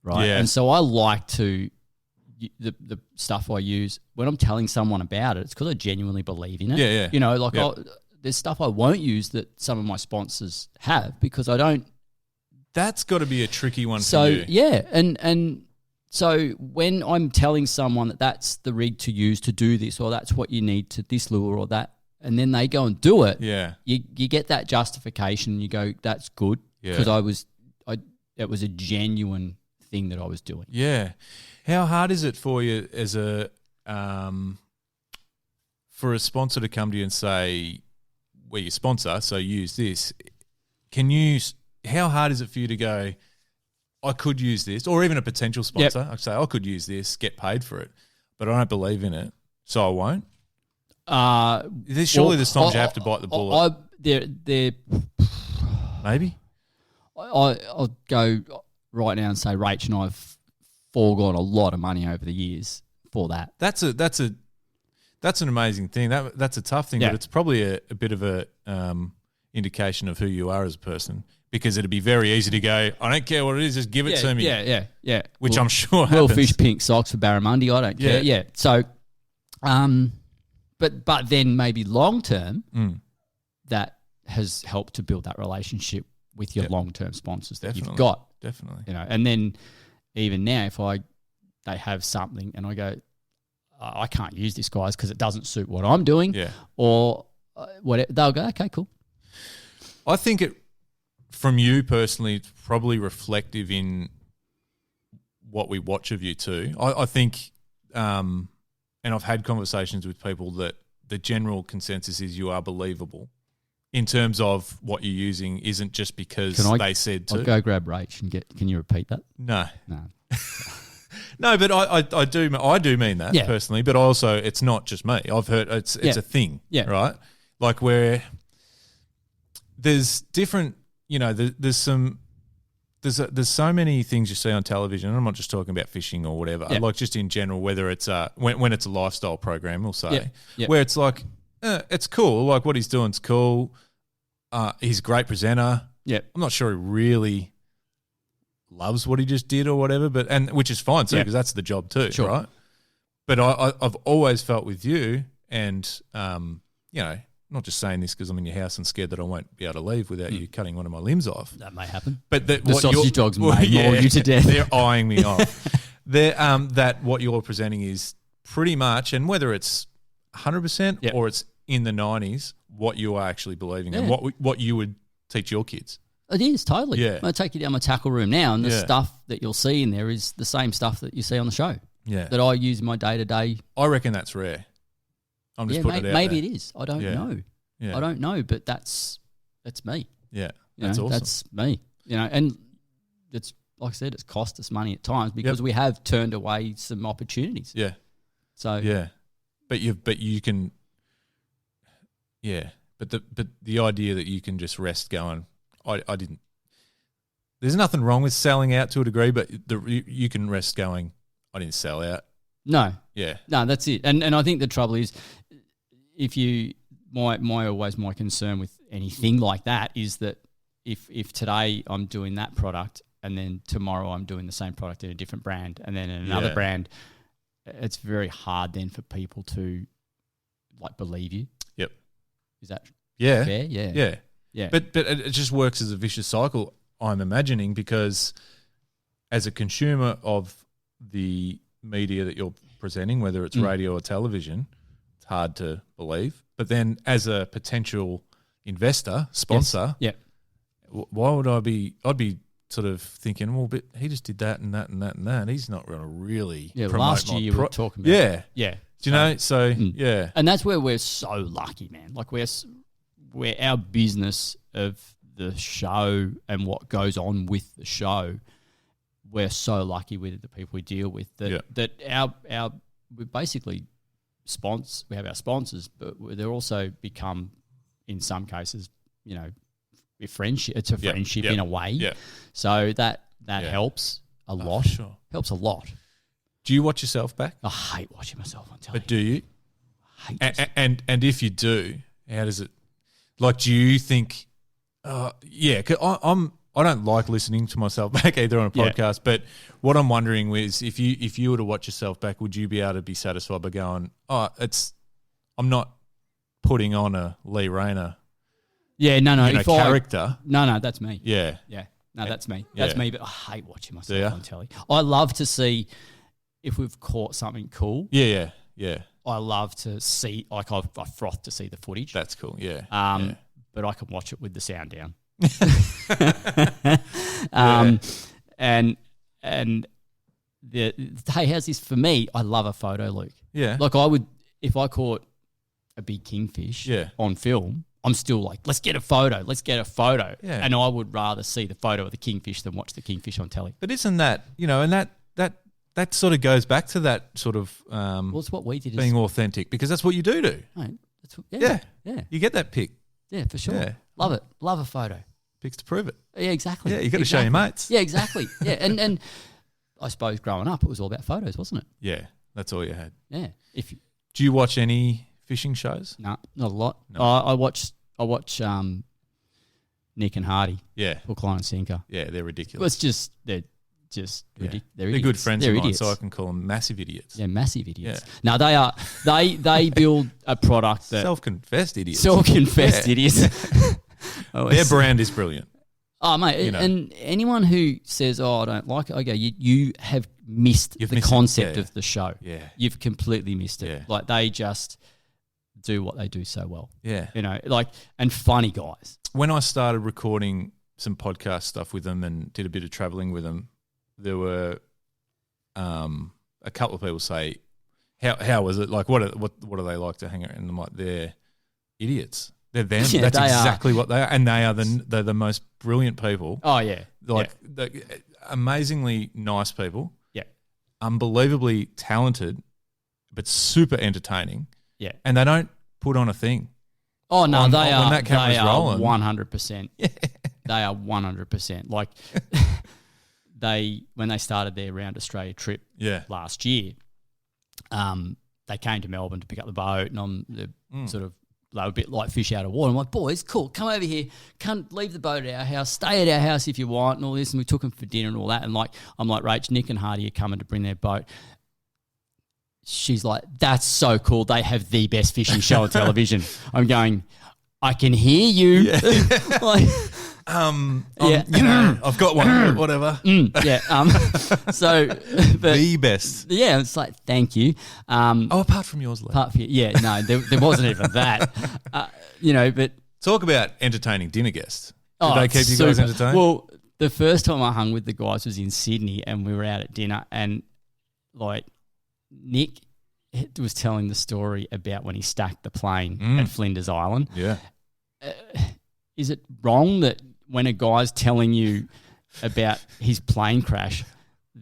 right?
Yeah.
And so I like to the stuff I use when I'm telling someone about it. It's because I genuinely believe in it.
Yeah.
You know, like there's stuff I won't use that some of my sponsors have because I don't.
That's got to be a tricky one for you.
Yeah, and so when I'm telling someone that that's the rig to use to do this, or that's what you need to this lure or that, and then they go and do it, you get that justification. You go, that's good because it was a genuine thing that I was doing.
Yeah. How hard is it for you as a for a sponsor to come to you and say, "We're your sponsor, so use this"? How hard is it for you to go, "I could use this," or even a potential sponsor? I say, "I could use this, get paid for it, but I don't believe in it, so I won't." Surely there's times you have to bite the bullet. Maybe.
I'll go right now and say Rach and I've foregone a lot of money over the years for that.
That's an amazing thing. That's a tough thing, but it's probably a bit of a indication of who you are as a person, because it'd be very easy to go, "I don't care what it is, just give it to me."
Yeah.
Which I'm sure happens.
Fish pink socks for Barramundi, I don't care. Yeah. So, but then maybe long term, that has helped to build that relationship with your long term sponsors that you've got.
Definitely.
You know, and then even now, if they have something and I go, I can't use this, guys, because it doesn't suit what I'm doing, or whatever, they'll go, okay, cool.
I think from you personally, it's probably reflective in what we watch of you too. I think, and I've had conversations with people that the general consensus is you are believable in terms of what you're using isn't just because they said to.
I'll go grab Rach and can you repeat that?
No. No, but I do mean that personally, but also it's not just me. I've heard it's a thing, right? Like where there's different, there's so many things you see on television, and I'm not just talking about fishing or whatever, like just in general, whether it's when it's a lifestyle program, we'll say, where it's like, it's cool, like what he's doing's cool. He's a great presenter. Yeah, I'm not sure he really loves what he just did or whatever, which is fine too, because that's the job too, right? But I've always felt with you, and not just saying this because I'm in your house and scared that I won't be able to leave without you cutting one of my limbs off.
That may happen.
But
the sausage dogs may maul you to death.
They're eyeing me off. That what you're presenting is pretty much, and whether it's 100% or it's in the 90s, what you are actually believing and what you would teach your kids.
It is, totally.
Yeah.
I take you down my tackle room now, and the stuff that you'll see in there is the same stuff that you see on the show. Yeah. That I use in my day-to-day.
I reckon that's rare. I'm just putting it out
maybe
there.
it is. I don't know.
Yeah.
I don't know, but that's me.
Yeah, that's awesome.
That's me. And it's like I said, it's cost us money at times because we have turned away some opportunities.
Yeah.
So
but you can. Yeah, but the idea that you can just rest going, I didn't. There's nothing wrong with selling out to a degree, but you can rest going, I didn't sell out.
No.
Yeah.
No, that's it. And I think the trouble is, my concern with anything like that is that if today I'm doing that product and then tomorrow I'm doing the same product in a different brand and then in another brand, it's very hard then for people to believe you.
Yep.
Is that
fair?
Yeah.
But it just works as a vicious cycle, I'm imagining, because as a consumer of the media that you're presenting, whether it's radio or television, it's hard to believe. But then as a potential investor, sponsor, why would I'd be sort of thinking, well, but he just did that and that and that and that. He's not going to really promote
last year you were talking about
Yeah. Do you know? So,
And that's where we're so lucky, man. Like where our business of the show and what goes on with the show, we're so lucky with the people we deal with that our we basically we have our sponsors, but they're also become, in some cases, a friendship. It's a friendship in a way. Yeah. So that helps a lot.
Sure.
Helps a lot.
Do you watch yourself back?
I hate watching myself on telly.
But do you?
I hate
and if you do, how does it? Like, do you think? Yeah, 'cause I don't like listening to myself back either on a podcast. But what I'm wondering is, if you were to watch yourself back, would you be able to be satisfied by going, I'm not putting on a Lee Rayner.
Yeah, no.
Character.
No, that's me.
Yeah.
No, that's me. That's me. But I hate watching myself
Yeah.
on telly. I love to see if we've caught something cool.
Yeah.
I love to see, like I froth to see the footage.
That's cool. Yeah.
But I can watch it with the sound down. And how's this for me? I love a photo, Luke.
Yeah.
Like I would, if I caught a big kingfish on film, I'm still like, let's get a photo. Yeah. And I would rather see the photo of the kingfish than watch the kingfish on telly.
But isn't that, and that sort of goes back to that sort of
well, it's what we did,
being authentic, because that's what you do.
Right,
Yeah. You get that pic.
Yeah, for sure.
Yeah.
Love it. Love a photo.
Pics to prove it.
Yeah, exactly.
Yeah, you got to show your mates.
Yeah, exactly. Yeah, and I suppose growing up it was all about photos, wasn't it?
Yeah, that's all you had.
Yeah.
Do you watch any fishing shows?
No, not a lot.
No.
I watch Nick and Hardy.
Yeah.
Hook, line and sinker.
Yeah, they're ridiculous.
Well, it's just they're ridiculous.
They're good friends of mine, so I can call them massive idiots.
Yeah, massive idiots.
Yeah.
No, they are. They build a product that
self-confessed idiots.
Self-confessed idiots.
Their brand is brilliant.
Oh, mate, and anyone who says, I don't like it, I go, you have missed the concept of the show.
Yeah.
You've completely missed it.
Yeah.
Like, they just do what they do so well.
Yeah.
And funny guys.
When I started recording some podcast stuff with them and did a bit of traveling with them, there were a couple of people say, how was it? Like, what do they like to hang around? And I'm like, they're idiots. They're them.
Yeah,
that's exactly what they are. And they're the most brilliant people.
Oh, yeah.
They're amazingly nice people.
Yeah.
Unbelievably talented, but super entertaining.
Yeah.
And they don't put on a thing.
Oh, no, they are.
When that camera's rolling.
100%.
Yeah.
They are 100%. Like, when they started their Round Australia trip last year, they came to Melbourne to pick up the boat, and they were a bit like fish out of water. I'm like, boys, cool, come over here. Come leave the boat at our house. Stay at our house if you want and all this. And we took them for dinner and all that. And I'm like, Rach, Nick and Hardy are coming to bring their boat. She's like, that's so cool. They have the best fishing show on television. I'm going, I can hear you. Yeah.
I've got one, whatever.
So,
the best.
Yeah, it's like, thank you.
Apart from yours,
no, there wasn't even that. But
talk about entertaining dinner guests. Did they keep you guys entertained?
Well, the first time I hung with the guys was in Sydney, and we were out at dinner, and like Nick was telling the story about when he stacked the plane at Flinders Island.
Yeah.
Is it wrong that when a guy's telling you about his plane crash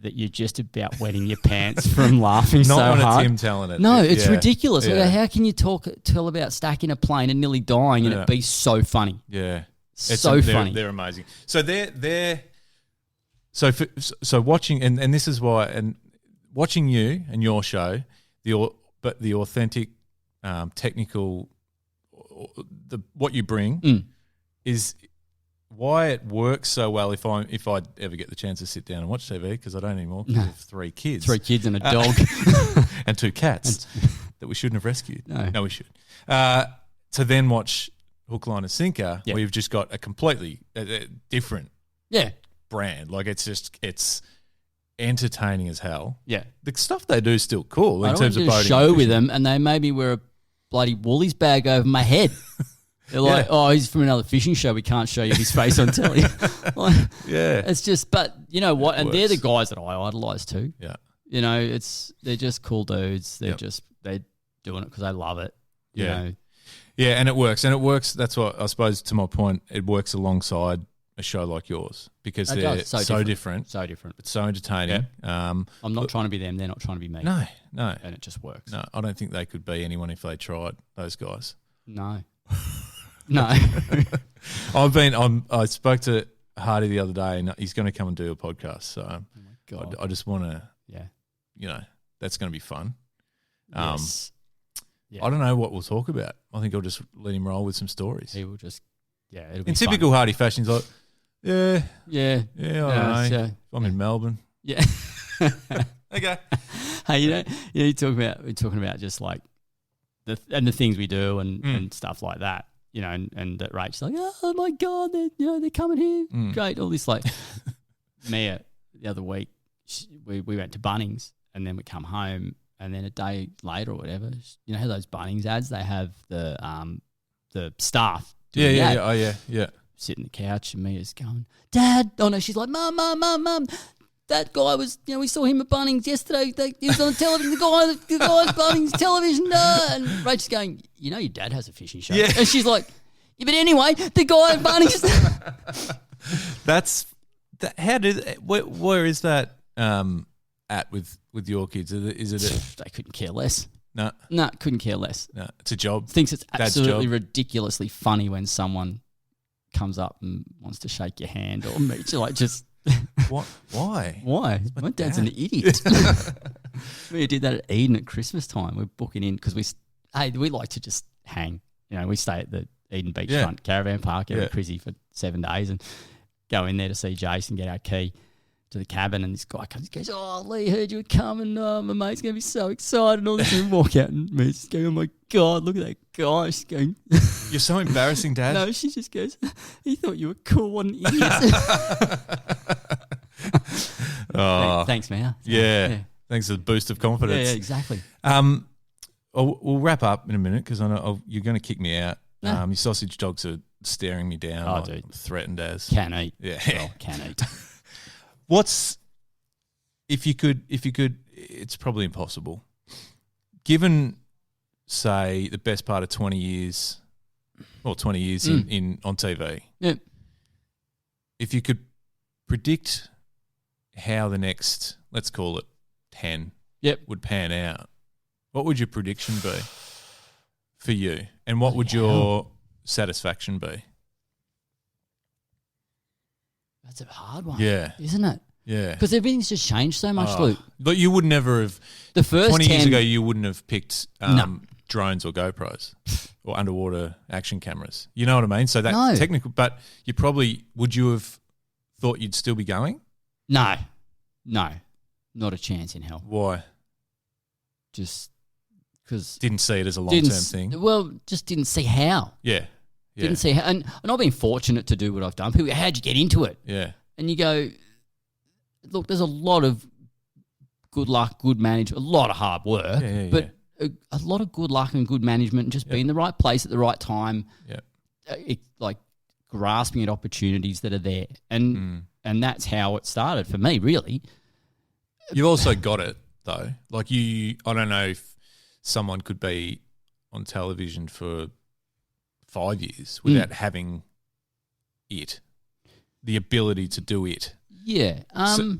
that you're just about wetting your pants from laughing so hard?
Not when it's him telling it.
No, it's ridiculous. Yeah. How can you tell about stacking a plane and nearly dying and it be so funny?
Yeah.
Funny.
They're amazing. So so watching, and this is why, and watching you and your show, the authentic, technical, what you bring is why it works so well. If I ever get the chance to sit down and watch TV, because I don't anymore, because I have 3 kids,
3 kids and a dog,
and 2 cats that we shouldn't have rescued.
No,
we should. To then watch Hook, Line and Sinker, where you've just got a completely different brand. Like, it's entertaining as hell.
Yeah,
the stuff they do is still cool in terms of boating.
Show with them, and they made me wear a bloody Woolies bag over my head. They're like, he's from another fishing show. We can't show you his face on telly. It's just, but you know what? And they're the guys that I idolise too.
Yeah,
they're just cool dudes. They're doing it because they love it. You know?
Yeah, and it works. That's what I suppose. To my point, it works alongside a show like yours because
It
they're
does.
so different.
So different.
But so entertaining.
I'm not trying to be them. They're not trying to be me.
No.
And it just works.
No, I don't think they could be anyone if they tried, those guys.
No. No.
I spoke to Hardy the other day and he's going to come and do a podcast. So
Oh my God.
I just want to,
Yeah.
that's going to be fun.
Yes.
I don't know what we'll talk about. I think I'll just let him roll with some stories.
He will just, it'll be
In typical Hardy fashion, he's like, I don't know.
So,
I'm in Melbourne.
yeah.
Okay.
Hey, we're talking about just like the things we do and stuff like that, and that Rachel's like, oh my God, they're coming here, great, all this like. Mia the other week, we went to Bunnings and then we come home and then a day later or whatever, you know how those Bunnings ads they have the staff.
Yeah.
Sit in the couch and Mia's going, Dad. Oh no, she's like, Mum. That guy was, we saw him at Bunnings yesterday. He was on television. The guy's Bunnings television. And Rachel's going, your dad has a fishing show.
Yeah.
And she's like, but anyway, the guy at Bunnings.
Where is that at with your kids? Is it
They couldn't care less.
No,
couldn't care less.
No, it's a job.
Thinks it's
Dad's
absolutely
job.
ridiculously funny when someone comes up and wants to shake your hand or meet you. Like, just
what? Why?
Why? My dad's an idiot. We did that at Eden at Christmas time. We're booking in because we like to just hang. We stay at the Eden Beachfront Caravan Park every Chrissy for 7 days and go in there to see Jason, get our key to the cabin, and this guy comes and goes, oh, Lee, heard you were coming. My mate's going to be so excited. And all this, and we walk out and Mia's just going, oh, my God, look at that guy. She's going,
you're so embarrassing, Dad.
No, she just goes, he thought you were cool, wasn't he? Thanks, Mia.
Yeah. Thanks for the boost of confidence.
Yeah, exactly.
We'll wrap up in a minute because I know you're going to kick me out.
No.
Your sausage dogs are staring me down.
Oh,
like
dude.
I'm threatened as.
Can eat.
Yeah.
Well, can eat.
If you could, it's probably impossible. Given, say, the best part of 20 years on TV.
Yeah.
If you could predict how the next, let's call it 10, would pan out, what would your prediction be for you? And what would your satisfaction be?
That's a hard one.
Yeah.
Isn't it?
Yeah.
Because everything's just changed so much, Luke.
But you would never have,
the first
20 years
10
ago, you wouldn't have picked drones or GoPros or underwater action cameras. You know what I mean? So that technical, but you probably, would you have thought you'd still be going?
No, not a chance in hell.
Why?
Just because
didn't see it as a long-term thing.
Well, just didn't see how.
Yeah.
Didn't see how, and I've been fortunate to do what I've done. People, how'd you get into it?
Yeah.
And you go, look, there's a lot of good luck, good management, a lot of hard work, but a lot of good luck and good management and just being in the right place at the right time.
Yeah.
Like grasping at opportunities that are there. And that's how it started for me, really.
You've also got it, though. Like I don't know if someone could be on television for 5 years without having it, the ability to do it.
Yeah.
Do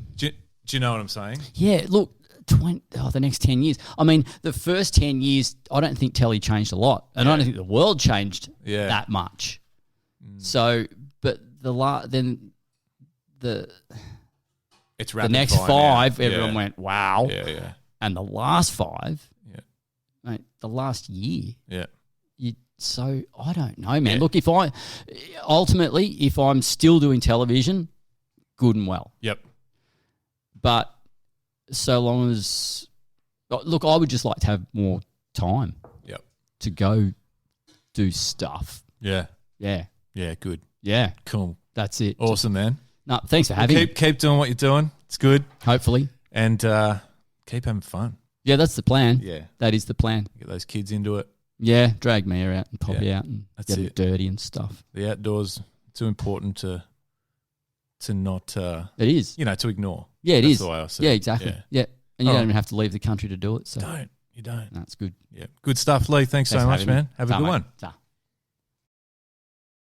you know what I'm saying?
Yeah, look, the next 10 years. I mean, the first 10 years, I don't think telly changed a lot. And I don't think the world changed that much. So, but
it's
the next 5,
now.
everyone went, wow.
Yeah.
And the last 5, mate, the last year.
Yeah.
So I don't know, man. Look, if I'm still doing television, good and well.
Yep.
But so long as, look, I would just like to have more time.
Yep.
To go do stuff.
Yeah.
Yeah.
Yeah. Good.
Yeah.
Cool.
That's it.
Awesome, man.
No, thanks for having me.
Keep doing what you're doing. It's good.
Hopefully.
And keep having fun.
Yeah, that's the plan.
Yeah.
That is the plan.
Get those kids into it.
Yeah, drag Mia out and Poppy out and get them dirty and stuff.
The outdoors, too important to not
it is.
To ignore.
Yeah, it is.
That's the way I see
it.
it.
Yeah, exactly. Yeah. And you don't even have to leave the country to do it. So
You don't.
That's good.
Yeah. Good stuff, Lee. Thanks so much, man. Have a good one.
Ta.